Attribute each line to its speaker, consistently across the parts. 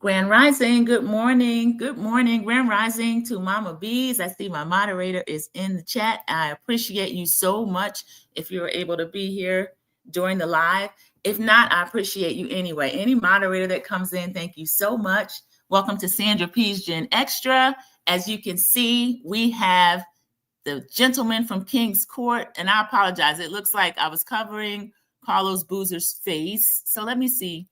Speaker 1: Grand Rising, good morning. Good morning, Grand Rising to Mama Bees. I see my moderator is in the chat. I appreciate you so much if you're able to be here during the live. If not, I appreciate you anyway. Any moderator that comes in, thank you so much. Welcome to Sandra P's Gen Xtra. As you can see, we have the gentleman from King's Court, and I apologize. It looks like I was covering Carlos Boozer's face. So let me see.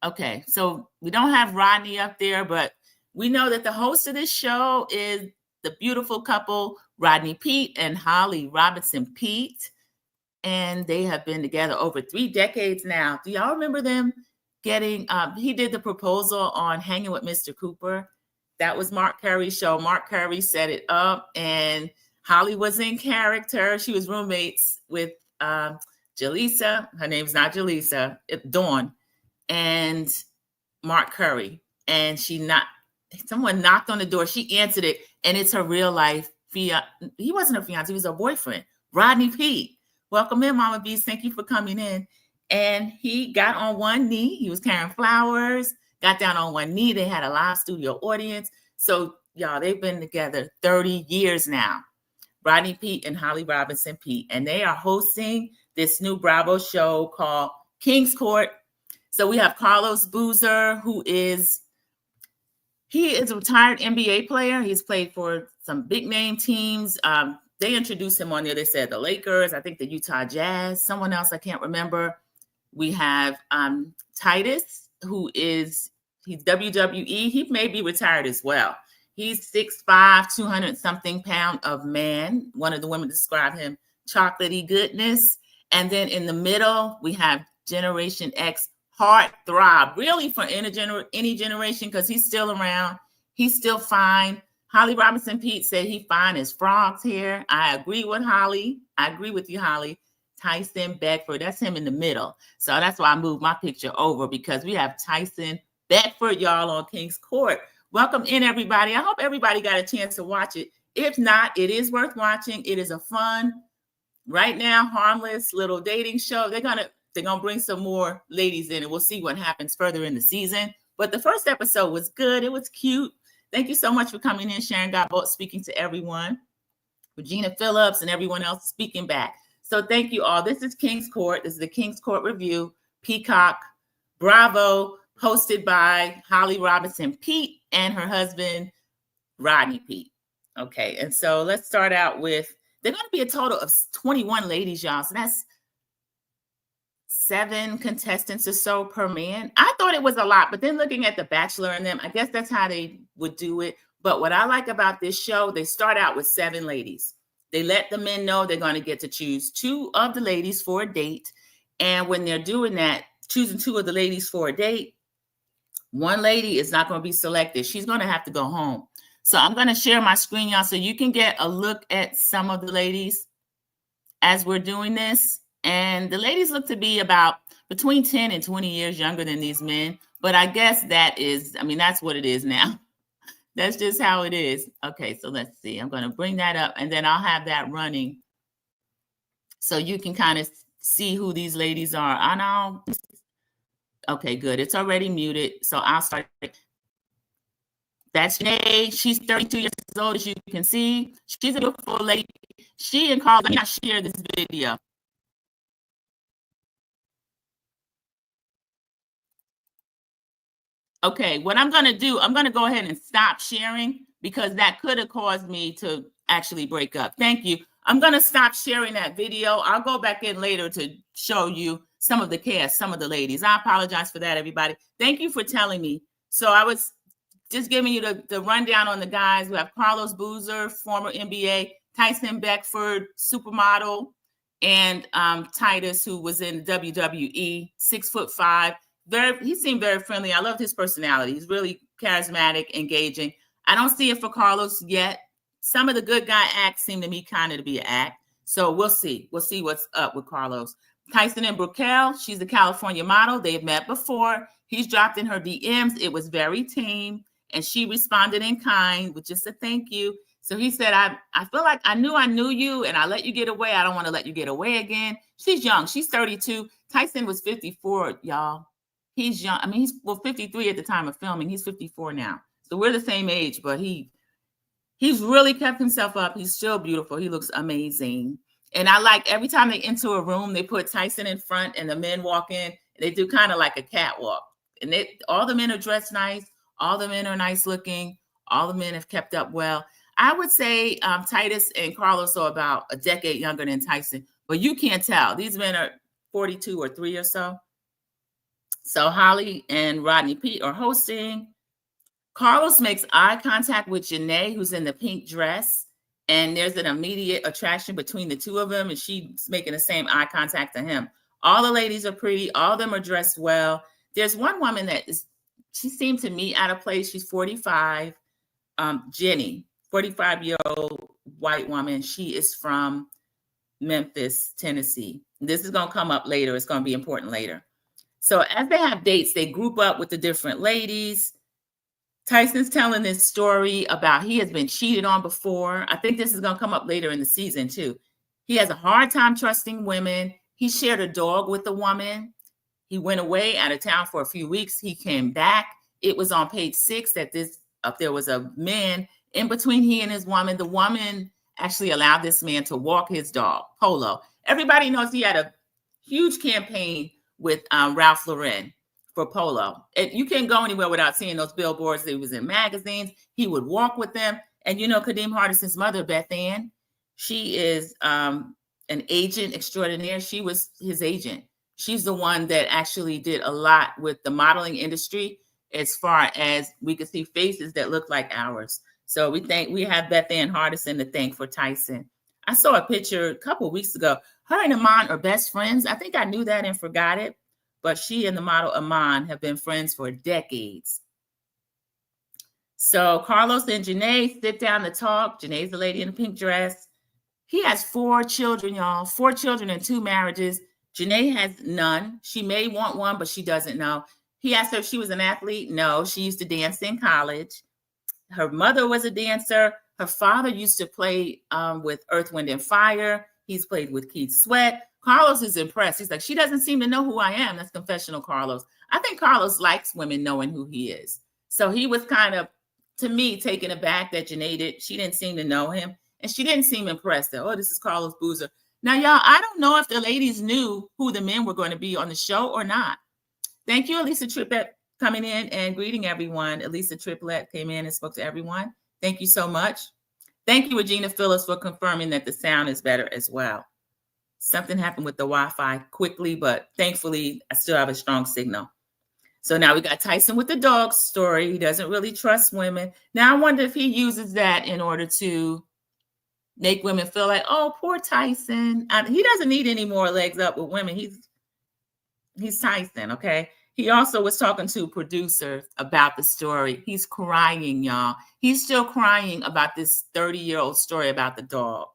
Speaker 1: Okay, so we don't have Rodney up there, but we know that the host of this show is the beautiful couple, Rodney Peete and Holly Robinson Peete. And they have been together over 3 decades now. Do y'all remember them getting, he did the proposal on Hanging with Mr. Cooper. That was Mark Curry's show. Mark Curry set it up, and Holly was in character. She was roommates with Jaleesa. Her name's not Jaleesa, Dawn. And Mark Curry, and someone knocked on the door. She answered it, and it's her real life fiance. He wasn't her fiance, he was her boyfriend, Rodney Peete. Welcome in, Mama Bees. Thank you for coming in. And he got on one knee. He was carrying flowers, got down on one knee. They had a live studio audience. So, y'all, they've been together 30 years now. Rodney Peete and Holly Robinson Peete. And they are hosting this new Bravo show called King's Court. So we have Carlos Boozer, he is a retired NBA player. He's played for some big name teams. They introduced him on there. They said the Lakers, I think the Utah Jazz, someone else I can't remember. We have Titus, he's WWE. He may be retired as well. He's 6'5", 200-something pound of man. One of the women described him chocolatey goodness. And then in the middle, we have Generation X, heart throb, really for any generation, because he's still around. He's still fine. Holly Robinson Peete said he fine as frogs here. I agree with Holly. I agree with you, Holly. Tyson Beckford, that's him in the middle. So that's why I moved my picture over, because we have Tyson Beckford, y'all, on King's Court. Welcome in, everybody. I hope everybody got a chance to watch it. If not, it is worth watching. It is a fun, right now, harmless little dating show. They're gonna bring some more ladies in, and we'll see what happens further in the season. But the first episode was good. It was cute. Thank you so much for coming in, Sharon Godbolt, speaking to everyone. Regina Phillips and everyone else speaking back. So thank you all. This is King's Court. This is the King's Court Review, Peacock, Bravo, hosted by Holly Robinson Peete and her husband, Rodney Peete. Okay, and so let's start out with, they're going to be a total of 21 ladies, y'all. So that's 7 contestants or so per man. I thought it was a lot, but then looking at The Bachelor and them, I guess that's how they would do it. But what I like about this show, they start out with 7 ladies. They let the men know they're going to get to choose 2 of the ladies for a date. And when they're doing that, choosing 2 of the ladies for a date, one lady is not going to be selected. She's going to have to go home. So I'm going to share my screen, y'all, so you can get a look at some of the ladies as we're doing this. And the ladies look to be about between 10 and 20 years younger than these men. But I guess that's what it is now. That's just how it is. Okay, so let's see. I'm going to bring that up, and then I'll have that running so you can kind of see who these ladies are. Okay, good. It's already muted, so I'll start. That's Janae. She's 32 years old, as you can see. She's a beautiful lady. She and Carl, let me not share this video. Okay, what I'm going to do, I'm going to go ahead and stop sharing, because that could have caused me to actually break up. Thank you. I'm going to stop sharing that video. I'll go back in later to show you some of the cast, some of the ladies. I apologize for that, everybody. Thank you for telling me. So I was just giving you the rundown on the guys. We have Carlos Boozer, former NBA, Tyson Beckford, supermodel, and Titus, who was in WWE, 6'5". He seemed very friendly. I loved his personality. He's really charismatic, engaging. I don't see it for Carlos yet. Some of the good guy acts seem to me kind of to be an act. So we'll see. We'll see what's up with Carlos. Tyson and Brickell, she's a California model. They've met before. He's dropped in her DMs. It was very tame, and she responded in kind with just a thank you. So he said, I feel like I knew you, and I let you get away. I don't want to let you get away again. She's young. She's 32. Tyson was 54, y'all. He's young. I mean, he's 53 at the time of filming. He's 54 now. So we're the same age, but he's really kept himself up. He's still beautiful. He looks amazing. And I like every time they enter a room, they put Tyson in front and the men walk in. And they do kind of like a catwalk. And all the men are dressed nice. All the men are nice looking. All the men have kept up well. I would say Titus and Carlos are about a decade younger than Tyson, but you can't tell. These men are 42 or 3 or so. So Holly and Rodney Pete are hosting. Carlos makes eye contact with Janae, who's in the pink dress. And there's an immediate attraction between the two of them. And she's making the same eye contact to him. All the ladies are pretty. All of them are dressed well. There's one woman she seemed to me out of place. She's 45. Jenny, 45-year-old white woman. She is from Memphis, Tennessee. This is going to come up later. It's going to be important later. So as they have dates, they group up with the different ladies. Tyson's telling this story about he has been cheated on before. I think this is going to come up later in the season too. He has a hard time trusting women. He shared a dog with a woman. He went away out of town for a few weeks. He came back. It was on page 6 that there was a man in between he and his woman. The woman actually allowed this man to walk his dog, Polo. Everybody knows he had a huge campaign with Ralph Lauren for Polo. You can't go anywhere without seeing those billboards. He was in magazines. He would walk with them. And you know, Kadeem Hardison's mother, Beth Ann, she is an agent extraordinaire. She was his agent. She's the one that actually did a lot with the modeling industry, as far as we could see faces that look like ours. So we have Beth Ann Hardison to thank for Tyson. I saw a picture a couple of weeks ago. Her and Iman are best friends. I think I knew that and forgot it, but she and the model Iman have been friends for decades. So Carlos and Janae sit down to talk. Janae's the lady in the pink dress. He has 4 children, y'all. 4 children and 2 marriages. Janae has none. She may want one, but she doesn't know. He asked her if she was an athlete. No, she used to dance in college. Her mother was a dancer. Her father used to play with Earth, Wind, and Fire. He's played with Keith Sweat. Carlos is impressed. He's like, she doesn't seem to know who I am. That's confessional Carlos. I think Carlos likes women knowing who he is. So he was kind of, to me, taken aback that Janae she didn't seem to know him. And she didn't seem impressed that, oh, this is Carlos Boozer. Now, y'all, I don't know if the ladies knew who the men were going to be on the show or not. Thank you, Elisa Triplett, coming in and greeting everyone. Elisa Triplett came in and spoke to everyone. Thank you so much. Thank you, Regina Phillips, for confirming that the sound is better as well. Something happened with the Wi-Fi quickly, but thankfully, I still have a strong signal. So now we got Tyson with the dog story. He doesn't really trust women. Now, I wonder if he uses that in order to make women feel like, oh, poor Tyson. He doesn't need any more legs up with women. He's Tyson, okay? He also was talking to producers about the story. He's crying, y'all. He's still crying about this 30-year-old story about the dog.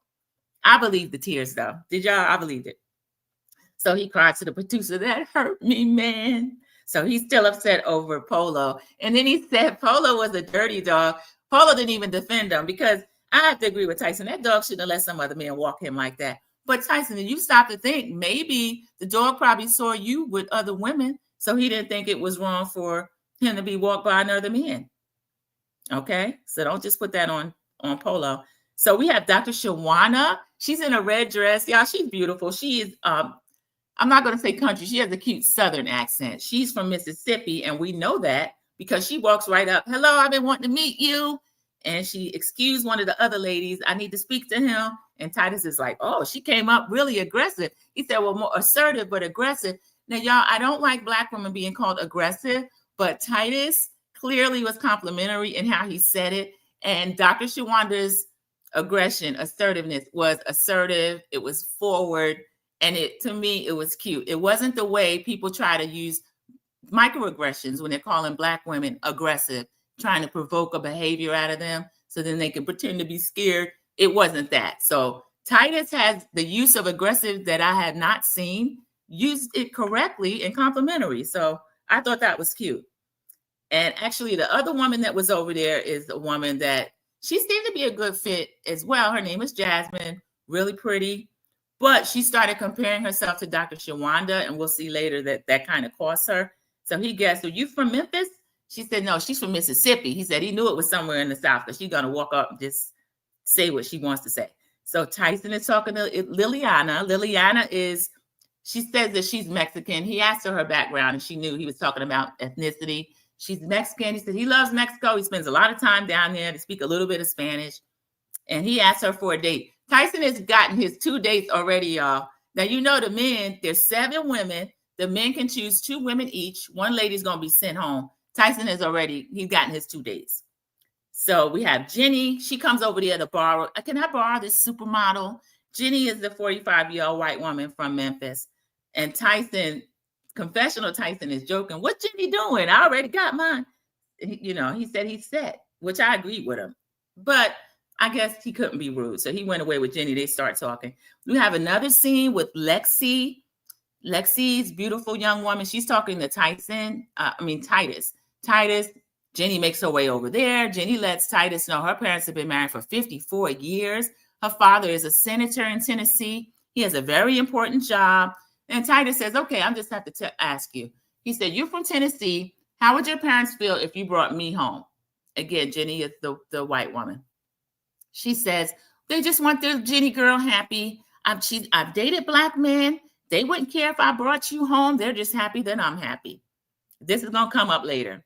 Speaker 1: I believe the tears, though. Did y'all? I believed it. So he cried to the producer, that hurt me, man. So he's still upset over Polo. And then he said Polo was a dirty dog. Polo didn't even defend him, because I have to agree with Tyson. That dog shouldn't have let some other man walk him like that. But Tyson, you stop to think, maybe the dog probably saw you with other women, so he didn't think it was wrong for him to be walked by another man. Okay, so don't just put that on Polo. So we have Dr. Shawana. She's in a red dress. Y'all, she's beautiful. She is, I'm not going to say country. She has a cute Southern accent. She's from Mississippi, and we know that because she walks right up. Hello, I've been wanting to meet you. And she excused one of the other ladies. I need to speak to him. And Titus is like, oh, she came up really aggressive. He said, well, more assertive, but aggressive. Now, y'all, I don't like Black women being called aggressive, but Titus clearly was complimentary in how he said it. And Dr. Shawanda's aggression, assertiveness was assertive. It was forward. And to me, it was cute. It wasn't the way people try to use microaggressions when they're calling Black women aggressive, trying to provoke a behavior out of them so then they can pretend to be scared. It wasn't that. So Titus has the use of aggressive that I had not seen, used it correctly and complimentary. So I thought that was cute. And actually, the other woman that was over there is a woman that she seemed to be a good fit as well. Her name is Jasmine, really pretty. But she started comparing herself to Dr. Shawanda, and we'll see later that kind of cost her. So he guessed, are you from Memphis? She said, no, she's from Mississippi. He said he knew it was somewhere in the South, but she's going to walk up and just say what she wants to say. So Tyson is talking to Liliana. Liliana she says that she's Mexican. He asked her background, and she knew he was talking about ethnicity. She's Mexican. He said he loves Mexico. He spends a lot of time down there to speak a little bit of Spanish. And he asked her for a date. Tyson has gotten his 2 dates already, y'all. Now, you know the men, there's 7 women. The men can choose 2 women each. One lady's going to be sent home. Tyson he's gotten his 2 dates. So we have Jenny. She comes over there to borrow. Can I borrow this supermodel? Jenny is the 45-year-old white woman from Memphis. And Tyson, confessional Tyson is joking. What Jenny doing? I already got mine. He said he's set, which I agreed with him. But I guess he couldn't be rude. So he went away with Jenny. They start talking. We have another scene with Lexi. Lexi's beautiful young woman. She's talking to Titus. Jenny makes her way over there. Jenny lets Titus know her parents have been married for 54 years. Her father is a senator in Tennessee. He has a very important job. And Titus says, okay, I'm just have to ask you. He said, you're from Tennessee. How would your parents feel if you brought me home? Again, Jenny is the white woman. She says, they just want their Jenny girl happy. I've dated Black men. They wouldn't care if I brought you home. They're just happy that I'm happy. This is going to come up later.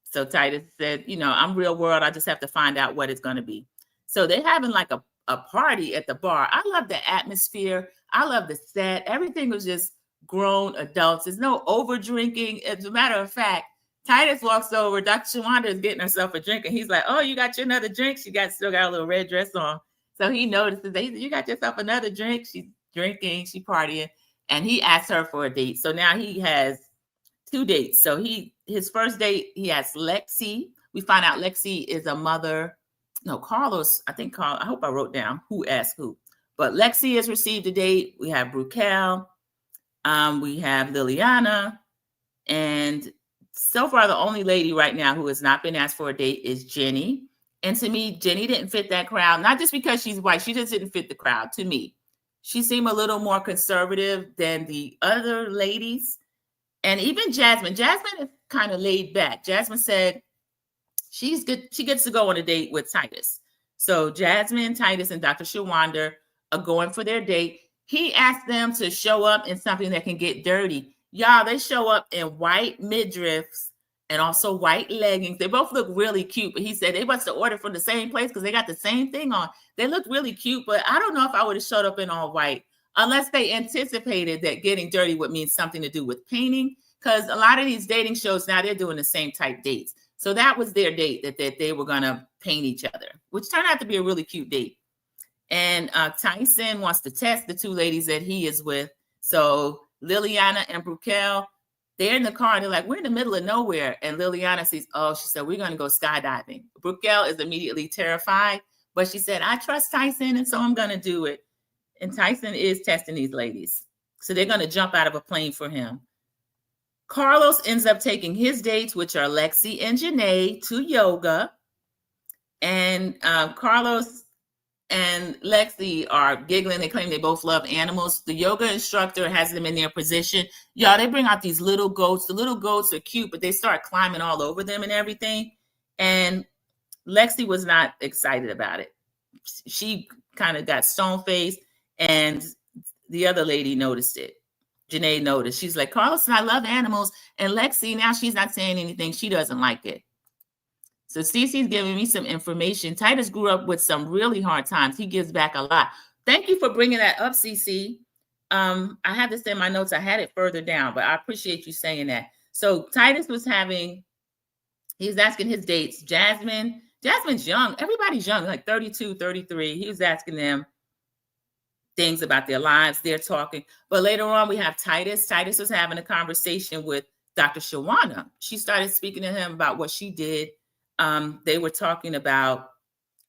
Speaker 1: So Titus said, I'm real world. I just have to find out what it's going to be. So they're having like a party at the bar. I love the atmosphere. I love the set. Everything was just grown adults. There's no over drinking. As a matter of fact, Titus walks over. Dr. Shawanda is getting herself a drink. And he's like, oh, you got you another drink? She still got a little red dress on. So he notices that you got yourself another drink. She's drinking. She's partying. And he asks her for a date. So now he has 2 dates. So his first date, he has Lexi. We find out Lexi is a mother. No, Carlos, I hope I wrote down who asked who. But Lexi has received a date. We have Brukel. We have Liliana. And so far, the only lady right now who has not been asked for a date is Jenny. And to me, Jenny didn't fit that crowd. Not just because she's white. She just didn't fit the crowd to me. She seemed a little more conservative than the other ladies. And even Jasmine. Jasmine is kind of laid back. Jasmine said she's good. She gets to go on a date with Titus. So Jasmine, Titus, and Dr. Shawanda are going for their date. He asked them to show up in something that can get dirty. Y'all, they show up in white midriffs and also white leggings. They both look really cute. But he said they must have ordered from the same place because they got the same thing on. They look really cute, but I don't know if I would have showed up in all white unless they anticipated that getting dirty would mean something to do with painting. Because a lot of these dating shows now, they're doing the same type dates. So that was their date, that they were going to paint each other, which turned out to be a really cute date. And Tyson wants to test the 2 ladies that he is with. So Liliana and Brukel, they're in the car and they're like, we're in the middle of nowhere. And Liliana says, she said, we're going to go skydiving. Brukel is immediately terrified, but she said, I trust Tyson, and so I'm going to do it. And Tyson is testing these ladies. So they're going to jump out of a plane for him. Carlos ends up taking his dates, which are Lexi and Janae, to yoga. And Carlos and Lexi are giggling. They claim they both love animals. The yoga instructor has them in their position. Y'all, they bring out these little goats. The little goats are cute, but they start climbing all over them and everything. And Lexi was not excited about it. She kind of got stone-faced, and the other lady noticed it. Janae noticed. She's like, Carlos and I love animals. And Lexi, now she's not saying anything. She doesn't like it. So Cece's giving me some information. Titus grew up with some really hard times. He gives back a lot. Thank you for bringing that up, Cece. I had this in my notes. I had it further down, but I appreciate you saying that. So Titus he was asking his dates. Jasmine's young. Everybody's young, like 32, 33. He was asking them things about their lives. They're talking. But later on, we have Titus. Titus was having a conversation with Dr. Shawanda. She started speaking to him about what she did. They were talking about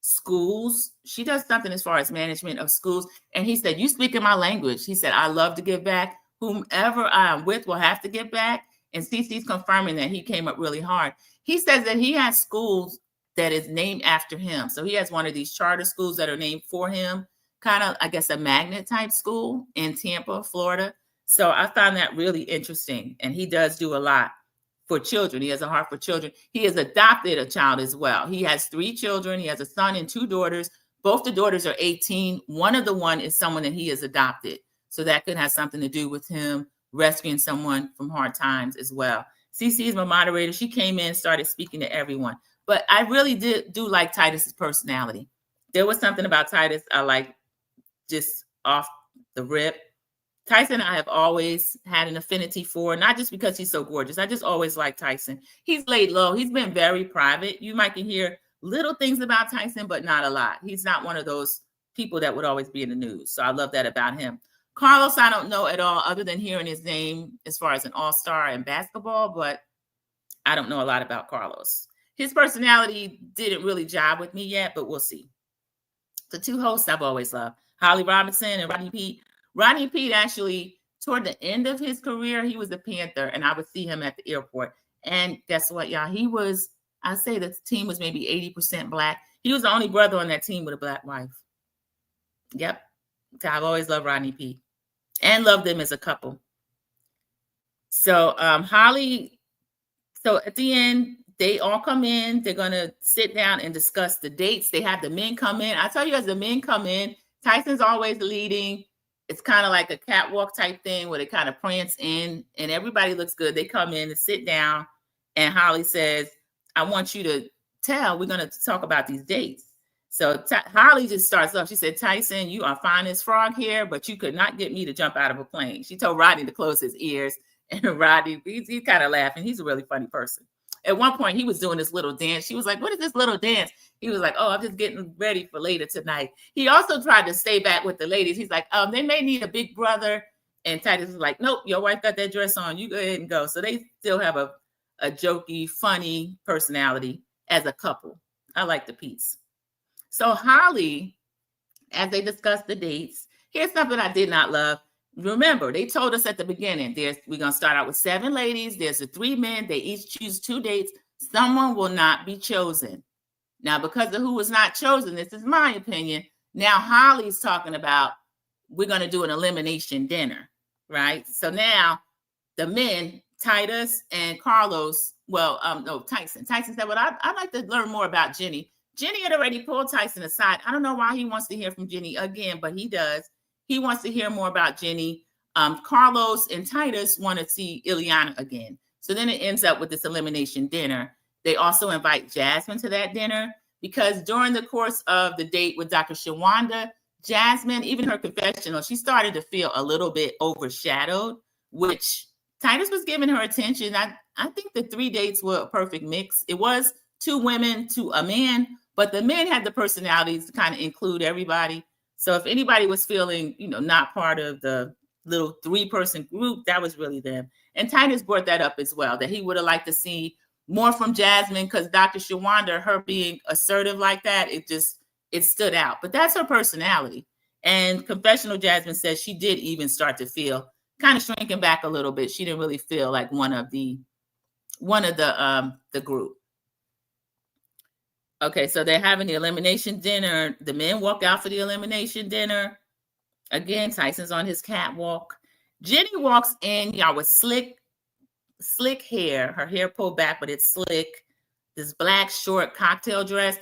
Speaker 1: schools. She does something as far as management of schools. And he said, you speak in my language. He said, I love to give back. Whomever I'm with will have to give back. And Cece's confirming that he came up really hard. He says that he has schools that is named after him. So he has one of these charter schools that are named for him, kind of, I guess, a magnet type school in Tampa, Florida. So I found that really interesting. And he does do a lot for children. He has a heart for children. He has adopted a child as well. He has 3 children. He has a son and 2 daughters. Both the daughters are 18. One is someone that he has adopted. So that could have something to do with him rescuing someone from hard times as well. CC is my moderator. She came in, started speaking to everyone. But I really do like Titus's personality. There was something about Titus I like just off the rip. Tyson and I have always had an affinity for, not just because he's so gorgeous. I just always like Tyson. He's laid low. He's been very private. You might can hear little things about Tyson, but not a lot. He's not one of those people that would always be in the news. So I love that about him. Carlos, I don't know at all other than hearing his name as far as an all-star in basketball, but I don't know a lot about Carlos. His personality didn't really jive with me yet, but we'll see. The 2 hosts I've always loved, Holly Robinson and Rodney Peete. Rodney Peete actually, toward the end of his career, he was a Panther, and I would see him at the airport. And guess what, y'all? He was, I say the team was maybe 80% Black. He was the only brother on that team with a Black wife. Yep. So I've always loved Rodney Peete and loved them as a couple. So Holly, so at the end, they all come in. They're going to sit down and discuss the dates. They have the men come in. I tell you, as the men come in, Tyson's always leading. It's kind of like a catwalk type thing where they kind of prance in and everybody looks good. They come in and sit down and Holly says, I want you to we're going to talk about these dates. So Holly just starts off. She said, Tyson, you are fine as frog here, but you could not get me to jump out of a plane. She told Rodney to close his ears, and Rodney, he's kind of laughing. He's a really funny person. At one point, he was doing this little dance. She was like, what is this little dance? He was like, oh, I'm just getting ready for later tonight. He also tried to stay back with the ladies. He's like, they may need a big brother. And Titus was like, nope, your wife got that dress on. You go ahead and go. So they still have a jokey, funny personality as a couple. I like the piece. So Holly, as they discuss the dates, here's something I did not love. Remember, they told us at the beginning, we're going to start out with 7 ladies. There's the 3 men. They each choose 2 dates. Someone will not be chosen. Now, because of who was not chosen, this is my opinion. Now, Holly's talking about we're going to do an elimination dinner, right? So now the men, Titus and Carlos, Tyson. Tyson said, well, I'd like to learn more about Jenny. Jenny had already pulled Tyson aside. I don't know why he wants to hear from Jenny again, but he does. He wants to hear more about Jenny. Carlos and Titus want to see Ileana again. So then it ends up with this elimination dinner. They also invite Jasmine to that dinner because during the course of the date with Dr. Shawanda, Jasmine, even her confessional, she started to feel a little bit overshadowed, which Titus was giving her attention. I think the 3 dates were a perfect mix. It was 2 women to a man, but the men had the personalities to kind of include everybody. So if anybody was feeling, not part of the little 3-person group, that was really them. And Titus brought that up as well, that he would have liked to see more from Jasmine because Dr. Shawanda, her being assertive like that, it stood out. But that's her personality. And confessional Jasmine says she did even start to feel kind of shrinking back a little bit. She didn't really feel like one of the group. Okay, so they're having the elimination dinner. The men walk out for the elimination dinner. Again, Tyson's on his catwalk. Jenny walks in, y'all, with slick hair. Her hair pulled back, but it's slick. This black short cocktail dress.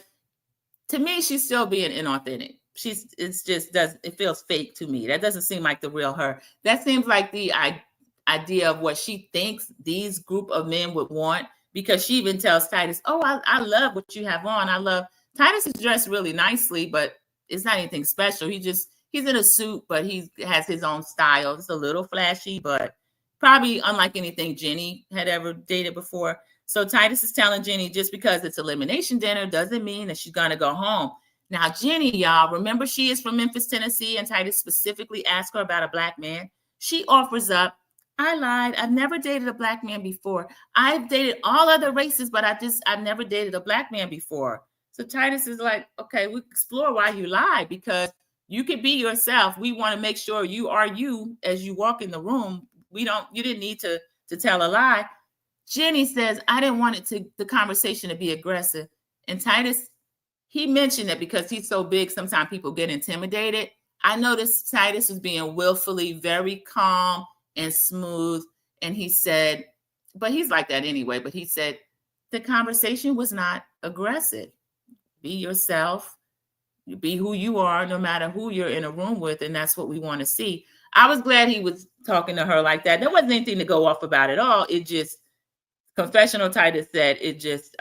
Speaker 1: To me, she's still being inauthentic. It feels fake to me. That doesn't seem like the real her. That seems like the idea of what she thinks these group of men would want. Because she even tells Titus, I love what you have on. Titus is dressed really nicely, but it's not anything special. He's in a suit, but he has his own style. It's a little flashy, but probably unlike anything Jenny had ever dated before. So Titus is telling Jenny just because it's elimination dinner doesn't mean that she's going to go home. Now, Jenny, y'all, remember she is from Memphis, Tennessee, and Titus specifically asked her about a Black man. She offers up, I lied. I've never dated a Black man before. I've dated all other races, but I've never dated a Black man before. So Titus is like, okay, we explore why you lied because you could be yourself. We want to make sure you are you as you walk in the room. You didn't need to tell a lie. Jenny says, I didn't want the conversation to be aggressive. And Titus, he mentioned that because he's so big, sometimes people get intimidated. I noticed Titus was being willfully very calm and smooth. And he said, but he's like that anyway. But he said the conversation was not aggressive. Be yourself, be who you are, no matter who you're in a room with. And that's what we want to see. I was glad he was talking to her like that. There wasn't anything to go off about at all. It just, confessional Titus said, it just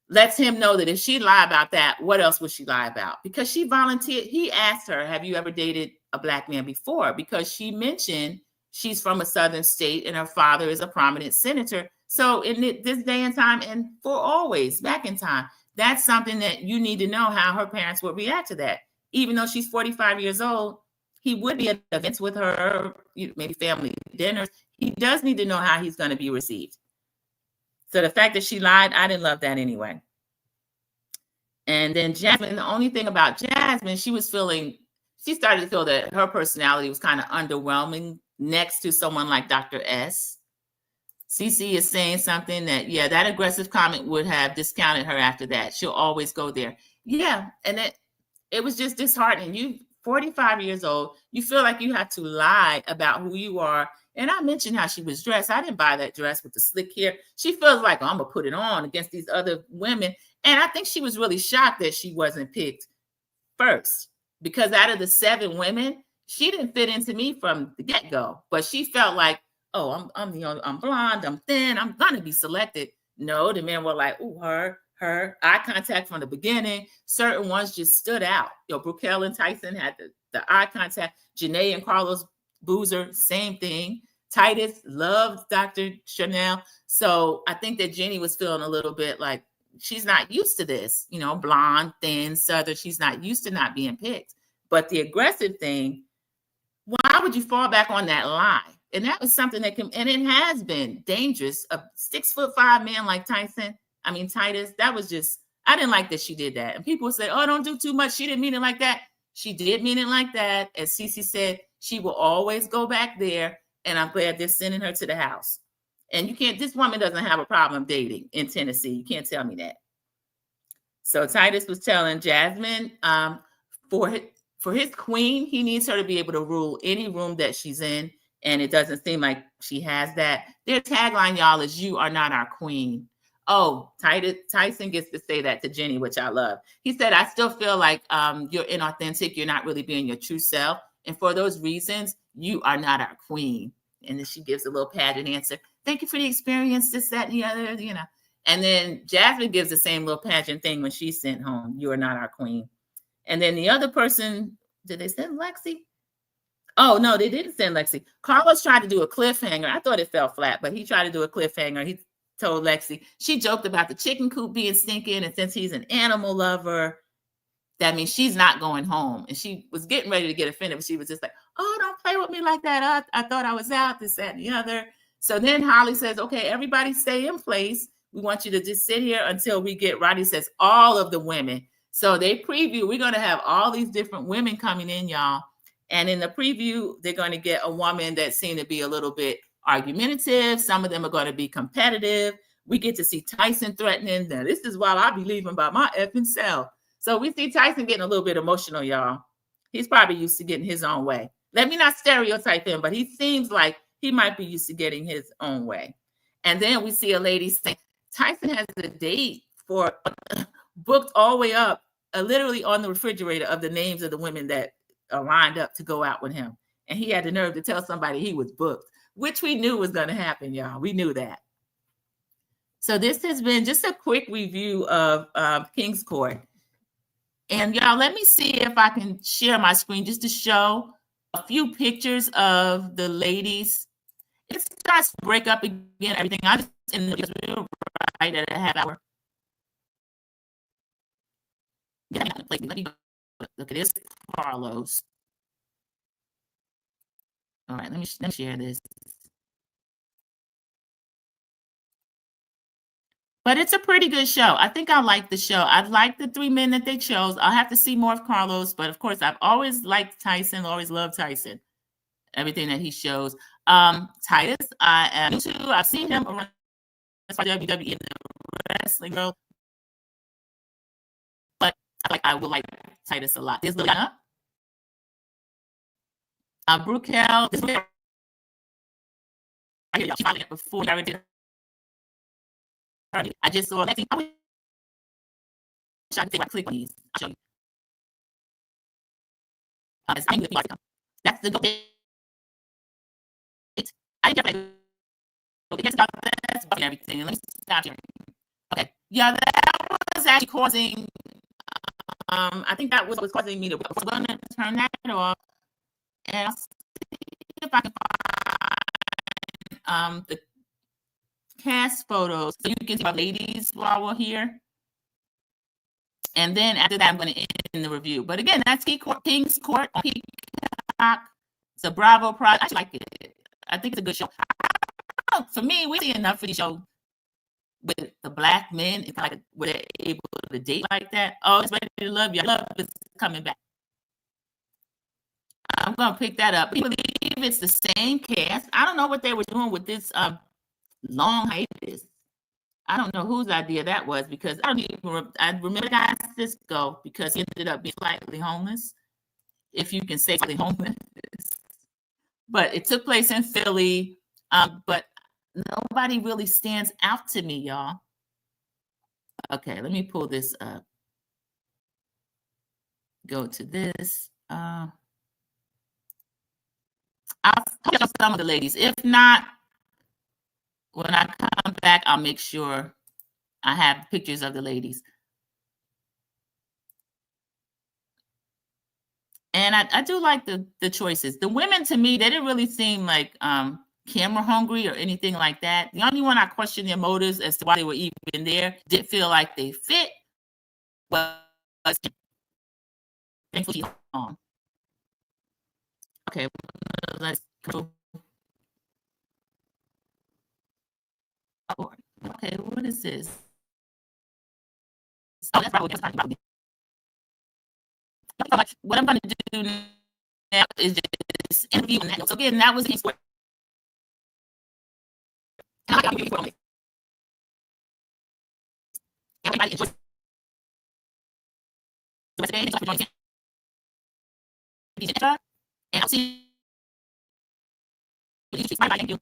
Speaker 1: lets him know that if she lied about that, what else would she lie about? Because she volunteered. He asked her, have you ever dated a Black man before? Because she mentioned she's from a Southern state and her father is a prominent senator. So in this day and time, and for always back in time, that's something that you need to know how her parents would react to that. Even though she's 45 years old, he would be at events with her, maybe family dinners. He does need to know how he's going to be received. So the fact that she lied, I didn't love that anyway. And then Jasmine, the only thing about Jasmine, she started to feel that her personality was kind of underwhelming next to someone like Dr. S. CC is saying something that, yeah, that aggressive comment would have discounted her after that. She'll always go there. Yeah, and it was just disheartening. You 45 years old, you feel like you have to lie about who you are. And I mentioned how she was dressed. I didn't buy that dress with the slick hair. She feels like, oh, I'm going to put it on against these other women. And I think she was really shocked that she wasn't picked first, because out of the 7 women, she didn't fit into me from the get-go. But she felt like, oh, I'm blonde, I'm thin, I'm going to be selected. No, the men were like, oh, her, eye contact from the beginning. Certain ones just stood out. Brookel and Tyson had the eye contact. Janae and Carlos Boozer, same thing. Titus loved Dr. Chanel. So I think that Jenny was feeling a little bit like she's not used to this, blonde, thin, Southern. She's not used to not being picked. But the aggressive thing, why would you fall back on that lie? And that was something that and it has been dangerous. A 6'5" man like Titus, that was just, I didn't like that she did that. And people say, oh, don't do too much. She didn't mean it like that. She did mean it like that. As Cece said, she will always go back there. And I'm glad they're sending her to the house. And this woman doesn't have a problem dating in Tennessee. You can't tell me that. So Titus was telling Jasmine, for his queen, he needs her to be able to rule any room that she's in. And it doesn't seem like she has that. Their tagline, y'all, is "You are not our queen." Oh, Tyson gets to say that to Jenny, which I love. He said, I still feel like you're inauthentic. You're not really being your true self. And for those reasons, you are not our queen. And then she gives a little pageant answer. Thank you for the experience, this, that, and the other, And then Jasmine gives the same little pageant thing when she's sent home. You are not our queen. And then the other person, did they send Lexi? Oh, no, they didn't send Lexi. Carlos tried to do a cliffhanger. I thought it fell flat, but he tried to do a cliffhanger. He told Lexi, she joked about the chicken coop being stinking. And since he's an animal lover, that means she's not going home. And she was getting ready to get offended, but she was just like, oh, don't play with me like that. I thought I was out, this, that, and the other. So then Holly says, okay, everybody stay in place. We want you to just sit here until we get, Roddy says, all of the women. So they preview, we're going to have all these different women coming in, y'all. And in the preview, they're going to get a woman that seemed to be a little bit argumentative. Some of them are going to be competitive. We get to see Tyson threatening. Now, this is why I be leaving by my effing self. So we see Tyson getting a little bit emotional, y'all. He's probably used to getting his own way. Let me not stereotype him, but he seems like he might be used to getting his own way. And then we see a lady saying, Tyson has a date booked all the way up, literally on the refrigerator of the names of the women that are lined up to go out with him. And he had the nerve to tell somebody he was booked, which we knew was going to happen, y'all. We knew that. So this has been just a quick review of King's Court. And y'all, let me see if I can share my screen just to show a few pictures of the ladies. It starts to break up again, everything. I just in the right at a half hour. Yeah, let me look at this, Carlos. All right, let me share this. But it's a pretty good show. I think I like the show. I like the 3 men that they chose. I'll have to see more of Carlos, but of course, I've always liked Tyson, always loved Tyson. Everything that he shows. Titus, I am too. I've seen him around WWE in the wrestling world. But I would like Titus a lot. There's Liliana. Brookel. She followed it before I did her. I just saw Lexi. I wish I could say I click on these. I'll show you. That's the date. I didn't get that's and everything. Let me stop here. Okay. Yeah, that was actually causing I think that was what was causing me to turn that off. And I'll see if I can find the cast photos so you can see our ladies while we're here. And then after that, I'm going to end the review. But again, that's King's Court on Peacock. It's a Bravo product. I like it. I think it's a good show. For me, we see enough for the show with the black men. It's like were they able to date like that? Oh, it's ready to love you. I love is coming back. I'm gonna pick that up. I believe it's the same cast. I don't know what they were doing with this long hiatus. I don't know whose idea that was because I don't even I remember guy Cisco because he ended up being slightly homeless, if you can say slightly homeless. But it took place in Philly, but nobody really stands out to me, y'all. Okay, let me pull this up. Go to this. I'll talk about some of the ladies. If not, when I come back, I'll make sure I have pictures of the ladies. And I do like the choices. The women, to me, they didn't really seem like camera hungry or anything like that. The only one I questioned their motives as to why they were even there, did feel like they fit, was thankfully on. Okay, let's go. Okay, what is this? Oh, that's probably what I was talking about. What I'm going to do now is just interview on that. So again, that was his work. Everybody enjoys the rest of the day. And I'll see you. Bye. Thank you.